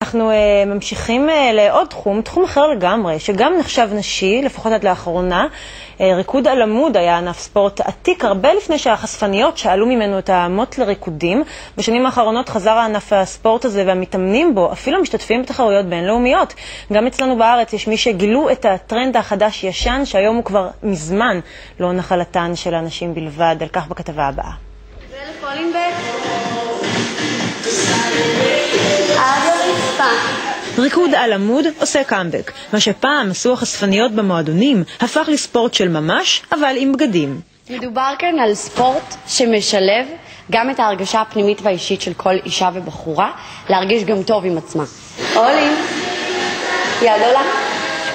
אנחנו ממשיכים לעוד תחום אחר לגמרי, שגם נחשב נשי, לפחות עד לאחרונה. ריקוד על עמוד היה ענף ספורט עתיק, הרבה לפני שהחשפניות שאלו ממנו את האמות לריקודים. בשנים האחרונות חזר הענף הספורט הזה, והמתאמנים בו אפילו משתתפים בתחרויות בינלאומיות. גם אצלנו בארץ יש מי שגילו את הטרנד החדש-ישן, שהיום הוא כבר מזמן לא נחלתן של אנשים בלבד. על כך בכתבה הבאה. ריקוד על עמוד עושה קאמבק. מה שפעם עשו החשפניות במועדונים הפך לספורט של ממש, אבל עם בגדים. מדובר כאן על ספורט שמשלב גם את ההרגשה הפנימית והאישית של כל אישה ובחורה, להרגיש גם טוב עם עצמה. עולים, יעלולה.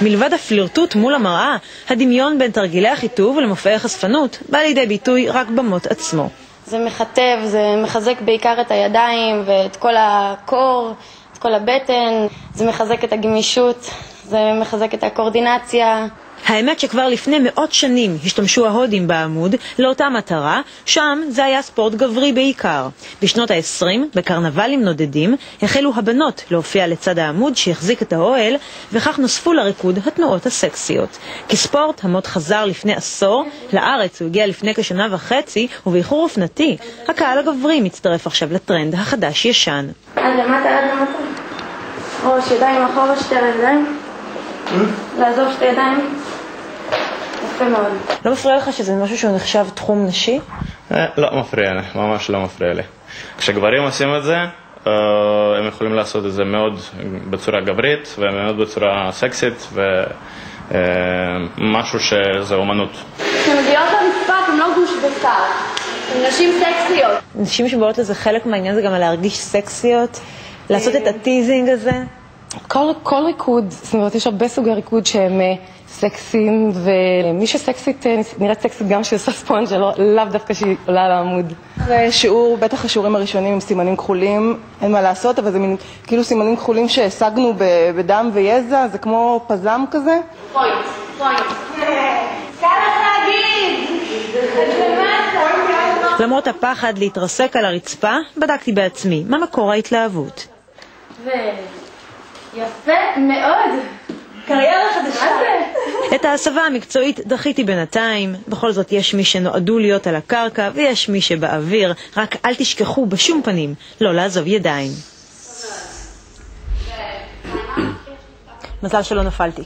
מלבד הפלירטוט מול המראה, הדמיון בין תרגילי החיטוב ולמופעי החשפנות בא לידי ביטוי רק במות עצמו. זה מחטב, זה מחזק בעיקר את הידיים ואת כל הקור, את כל הבטן, זה מחזק את הגמישות, זה מחזק את הקואורדינציה. האמת שכבר לפני מאות שנים השתמשו ההודים בעמוד לאותה מטרה, שם זה היה ספורט גברי בעיקר. בשנות ה-20, בקרנבלים נודדים, החלו הבנות להופיע לצד העמוד שהחזיק את האוהל, וכך נוספו לריקוד התנועות הסקסיות. כספורט, המוד חזר לפני עשור, לארץ הוא הגיע לפני כשנה וחצי, ובאיחור אופנתי, הקהל הגברי מצטרף עכשיו לטרנד החדש-ישן. עד למטה. ראש, ידיים אחורה, שתי רגליים. לעזוב שתי ידיים. יפה מאוד. לא מפריע לך שזה משהו שהוא נחשב תחום נשי? לא מפריע לי, ממש לא מפריע לי. כשגברים עושים את זה, הם יכולים לעשות את זה מאוד בצורה גברית ומאוד בצורה סקסית, ומשהו שזה אומנות. כשמגיעות לרצפה, הן לא גוש בשר, הן נשים סקסיות. נשים שבאות לזה, חלק מהעניין זה גם להרגיש סקסיות, לעשות את הטיזינג הזה. כל ריקוד, זאת אומרת, יש הרבה סוגי ריקוד שהם סקסיים, ומי שסקסית נראית סקסית גם שהיא עושה ספונג' לאו דווקא שהיא עולה על העמוד. זה שיעור, בטח השיעורים הראשונים עם סימנים כחולים, אין מה לעשות, אבל זה מין כאילו סימנים כחולים שהשגנו בדם ויזע, זה כמו פזם כזה. פוינט. קל לך להגיד! למרות הפחד להתרסק על הרצפה, בדקתי בעצמי מה מקור ההתלהבות. יפה מאוד. קריירה חדשה. את ההסבה המקצועית דחיתי בינתיים. בכל זאת יש מי שנועדו להיות על הקרקע ויש מי שבאוויר. רק אל תשכחו בשום פנים לא לעזוב ידיים. מזל שלא נפלתי.